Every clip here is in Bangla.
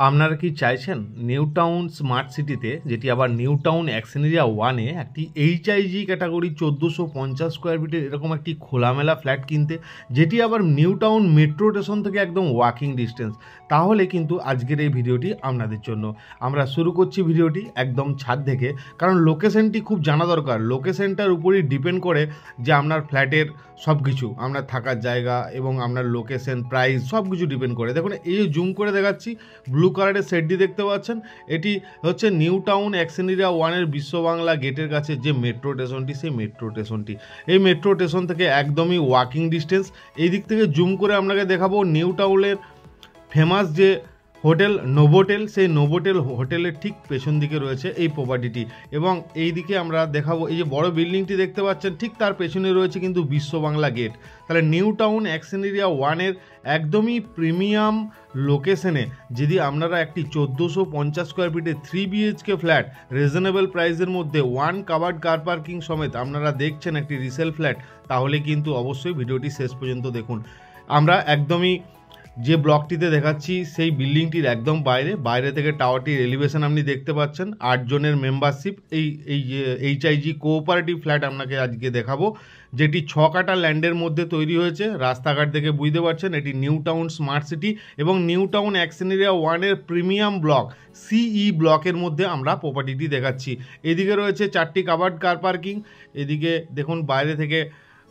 আপনারা কি চাইছেন নিউ টাউন স্মার্ট সিটিতে, যেটি আবার নিউ টাউন অ্যাকশন এরিয়া 1-এ একটি এইচআইজি ক্যাটাগরি 1450 স্কোয়ার ফিটের এরকম একটি খোলামেলা ফ্ল্যাট কিনতে, যেটি আবার নিউ টাউন মেট্রো স্টেশন থেকে একদম ওয়াকিং ডিস্টেন্স? তাহলে কিন্তু আজকের এই ভিডিওটি আপনাদের জন্য। আমরা শুরু করছি ভিডিওটি একদম ছাদ থেকে, কারণ লোকেশনটি খুব জানা দরকার। লোকেশনটার উপরই ডিপেন্ড করে যে আপনার ফ্ল্যাটের সব কিছু, আপনার থাকার জায়গা এবং আপনার লোকেশন, প্রাইস সব কিছু ডিপেন্ড করে। দেখুন, এই জুম করে দেখাচ্ছি, ব্লু কালারের সেটটি দেখতে পাচ্ছেন, এটি হচ্ছে নিউ টাউন অ্যাকশন এরিয়া 1-এর বিশ্ব বাংলা গেটের কাছে যে মেট্রো স্টেশনটি, সেই মেট্রো স্টেশনটি এই মেট্রো স্টেশন থেকে একদমই ওয়াকিং ডিস্টেন্স। এই দিক থেকে জুম করে আপনাকে দেখাবো নিউ টাউনের ফেমাস যে হোটেল নোভোটেল, সেই নোভোটেল হোটেলের ঠিক পেছন দিকে রয়েছে এই প্রপার্টিটি। এবং এই দিকে আমরা দেখাবো এই যে বড় বিল্ডিংটি দেখতে পাচ্ছেন, ঠিক তার পেছনে রয়েছে কিন্তু বিশ্ব বাংলা গেট। তাহলে নিউ টাউন অ্যাকশন এরিয়া 1-এর একদমই প্রিমিয়াম লোকেশনে যদি আপনারা একটি 1450 স্কোয়ার ফিটের 3 BHK ফ্ল্যাট রিজনেবল প্রাইসের মধ্যে 1 কাভার্ড কার পার্কিং সমেত আপনারা দেখছেন একটি রিসেল ফ্ল্যাট, তাহলে কিন্তু অবশ্যই ভিডিওটি শেষ পর্যন্ত দেখুন। আমরা একদমই যে ব্লকটিতে দেখাচ্ছি সেই বিল্ডিংটির একদম বাইরে থেকে টাওয়ারটির এলিভেশন আপনি দেখতে পাচ্ছেন। 8 জনের মেম্বারশিপ এই যে এইচআইজি কোঅপারেটিভ ফ্ল্যাট আপনাকে আজকে দেখাবো, যেটি 6 কাঠা ল্যান্ডের মধ্যে তৈরি হয়েছে। রাস্তাঘাট থেকে বুঝতে পারছেন এটি নিউ টাউন স্মার্ট সিটি এবং নিউ টাউন অ্যাকশন এরিয়া 1-এর প্রিমিয়াম ব্লক সিই ব্লকের মধ্যে আমরা প্রপার্টিটি দেখাচ্ছি। এদিকে রয়েছে 4টি কাভার্ড কার পার্কিং। এদিকে দেখুন বাইরে থেকে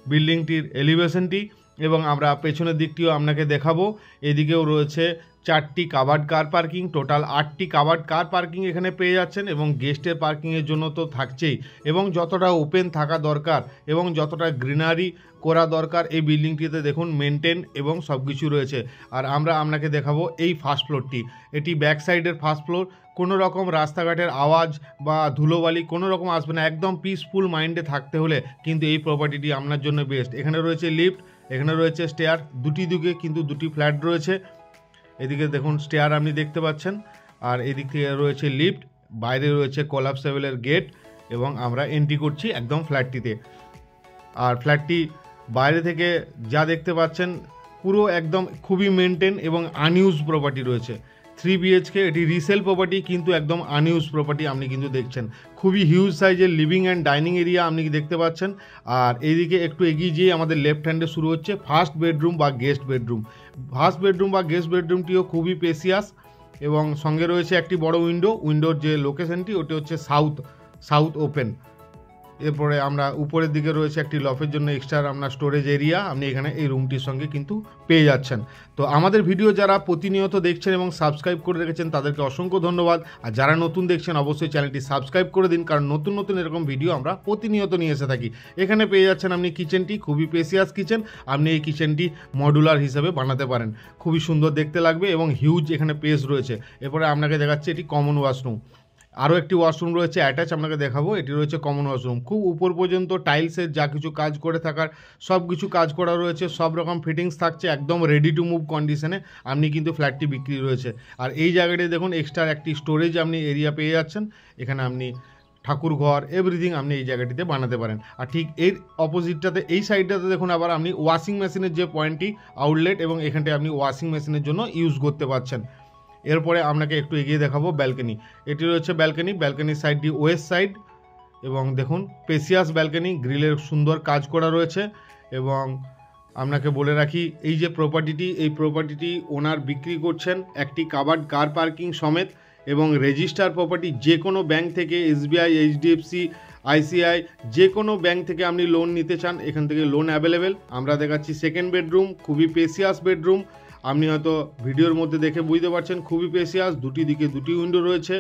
বিল্ডিংটির এলিভেশনটি, এবং আমরা পেছনের দিকটিও আপনাকে দেখাবো। এদিকেও রয়েছে 4টি কাভার্ড কার পার্কিং, টোটাল 8টি কাভার্ড কার পার্কিং এখানে পেয়ে যাচ্ছেন। এবং গেস্টের পার্কিংয়ের জন্য তো থাকছেই, এবং যতটা ওপেন থাকা দরকার এবং যতটা গ্রিনারি করা দরকার এই বিল্ডিংটিতে দেখুন মেনটেন এবং সব কিছু রয়েছে। আর আমরা আপনাকে দেখাবো এই ফার্স্ট ফ্লোরটি, এটি ব্যাক সাইডের ফার্স্ট ফ্লোর। কোনো রকম রাস্তাঘাটের আওয়াজ বা ধুলোবালি কোনো রকম আসবে না। একদম পিসফুল মাইন্ডে থাকতে হলে কিন্তু এই প্রপার্টিটি আপনার জন্য বেস্ট। এখানে রয়েছে লিফট, এখানে রয়েছে স্টেয়ার, দুটি দিকে কিন্তু দুটি ফ্ল্যাট রয়েছে। এদিকে দেখুন স্টেয়ার আপনি দেখতে পাচ্ছেন, আর এদিক থেকে রয়েছে লিফট, বাইরে রয়েছে কোলাপসেবলের গেট, এবং আমরা এন্ট্রি করছি একদম ফ্ল্যাটটিতে। আর ফ্ল্যাটটি বাইরে থেকে যা দেখতে পাচ্ছেন পুরো একদম খুবই মেনটেন এবং আনইউজ প্রপার্টি রয়েছে। 3 BHK, এটি রিসেল প্রপার্টি কিন্তু একদম আনইউজ প্রপার্টি আপনি কিন্তু দেখছেন। খুবই হিউজ সাইজের লিভিং অ্যান্ড ডাইনিং এরিয়া আপনি দেখতে পাচ্ছেন। আর এইদিকে একটু এগিয়ে যেয়ে আমাদের লেফট হ্যান্ডে শুরু হচ্ছে ফার্স্ট বেডরুম বা গেস্ট বেডরুম। ফার্স্ট বেডরুম বা গেস্ট বেডরুমটিও খুবই স্পেসিয়াস, এবং সঙ্গে রয়েছে একটি বড় উইন্ডোর যে লোকেশনটি ওটি হচ্ছে সাউথ ওপেন। এরপরে আমরা উপরের দিকে রয়েছে একটি লফের জন্য এক্সট্রা আপনার স্টোরেজ এরিয়া আপনি এখানে এই রুমটির সঙ্গে কিন্তু পেয়ে যাচ্ছেন। তো আমাদের ভিডিও যারা প্রতিনিয়ত দেখছেন এবং সাবস্ক্রাইব করে রেখেছেন তাদেরকে অসংখ্য ধন্যবাদ। আর যারা নতুন দেখছেন অবশ্যই চ্যানেলটি সাবস্ক্রাইব করে দিন, কারণ নতুন এরকম ভিডিও আমরা প্রতিনিয়ত নিয়ে এসে থাকি। এখানে পেয়ে যাচ্ছেন আপনি কিচেনটি, খুবই স্পেসিয়াস কিচেন। আপনি এই কিচেনটি মডুলার হিসেবে বানাতে পারেন, খুবই সুন্দর দেখতে লাগবে এবং হিউজ এখানে স্পেস রয়েছে। এরপরে আপনাকে দেখাচ্ছি এটি কমন ওয়াশরুম। আরও একটি ওয়াশরুম রয়েছে অ্যাটাচ, আপনাকে দেখাবো। এটি রয়েছে কমন ওয়াশরুম, খুব উপর পর্যন্ত টাইলসের যা কিছু কাজ করে থাকার সব কিছু কাজ করা রয়েছে, সব রকম ফিটিংস থাকছে, একদম রেডি টু মুভ কন্ডিশনে আপনি কিন্তু ফ্ল্যাটটি বিক্রি রয়েছে। আর এই জায়গাটি দেখুন এক্সট্রা একটি স্টোরেজ আপনি এরিয়া পেয়ে যাচ্ছেন। এখানে আপনি ঠাকুর ঘর এভরিথিং আপনি এই জায়গাটিতে বানাতে পারেন। আর ঠিক এর অপোজিটটাতে এই সাইডটাতে দেখুন আবার আপনি ওয়াশিং মেশিনের যে পয়েন্টটি আউটলেট, এবং এখানটায় আপনি ওয়াশিং মেশিনের জন্য ইউজ করতে পারছেন। এরপরে আপনাকে একটু এগিয়ে দেখাবো ব্যালকনি। এটি রয়েছে ব্যালকনির সাইডটি ওয়েস্ট সাইড, এবং দেখুন স্পেসিয়াস ব্যালকনি, গ্রিলের সুন্দর কাজ করা রয়েছে। এবং আপনাকে বলে রাখি এই যে এই প্রপার্টিটি ওনার বিক্রি করছেন একটি কাভার্ড কার পার্কিং সমেত, এবং রেজিস্টার প্রপার্টি। যে কোনো ব্যাংক থেকে, SBI, HDFC, ICI, যে কোনো ব্যাংক থেকে আপনি লোন নিতে চান, এখান থেকে লোন অ্যাভেলেবেল। আমরা দেখাচ্ছি সেকেন্ড বেডরুম, খুবই স্পেসিয়াস বেডরুম। আপনি হয়তো ভিডিওর মধ্যে দেখে বুঝতে পারছেন খুবই স্পেসিয়াস। দুটি দিকে দুটি উইন্ডো রয়েছে,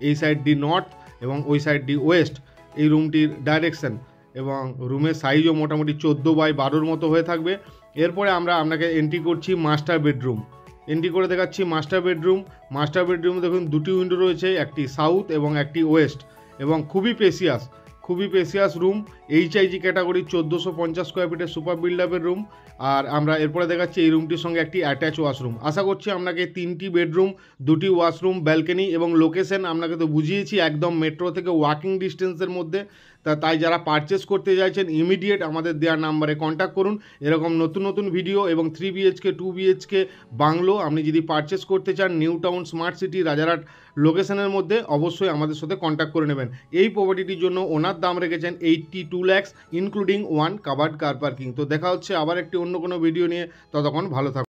এই সাইডটি নর্থ এবং ওই সাইডটি ওয়েস্ট এই রুমটির ডাইরেকশন, এবং রুমের সাইজও মোটামুটি 14x12 মতো হয়ে থাকবে। এরপরে আমরা আপনাকে এন্ট্রি করছি মাস্টার বেডরুম। এন্ট্রি করে দেখাচ্ছি মাস্টার বেডরুম দেখুন দুটি উইন্ডো রয়েছে, একটি সাউথ এবং একটি ওয়েস্ট, এবং খুবই স্পেসিয়াস রুম। এইচআইজি ক্যাটাগরির 1450 স্কোয়ার ফিটের সুপার বিল্ডআপের রুম। আর আমরা এরপরে দেখাচ্ছি এই রুমটির সঙ্গে একটি অ্যাটাচ ওয়াশরুম। আশা করছি আপনাকে 3টি বেডরুম, 2টি ওয়াশরুম, ব্যালকনি এবং লোকেশন আপনাকে তো বুঝিয়েছি একদম মেট্রো থেকে ওয়াকিং ডিস্টেন্সের মধ্যে। তাই যারা পারচেস করতে চাইছেন ইমিডিয়েট আমাদের দেওয়ার নাম্বারে কন্ট্যাক্ট করুন। এরকম নতুন নতুন ভিডিও এবং 3 BHK 2 BHK বাংলো আপনি যদি পারচেস করতে চান নিউ টাউন স্মার্ট সিটি রাজারহাট লোকেশনের মধ্যে, অবশ্যই আমাদের সাথে কন্ট্যাক্ট করে নেবেন। এই প্রপার্টিটির জন্য ওনার দাম রেখেছেন 82 lakhs including 1 covered car parking. তো দেখা হচ্ছে আবার একটি অন্য কোনো ভিডিও নিয়ে, ততক্ষণ ভালো থাকুন।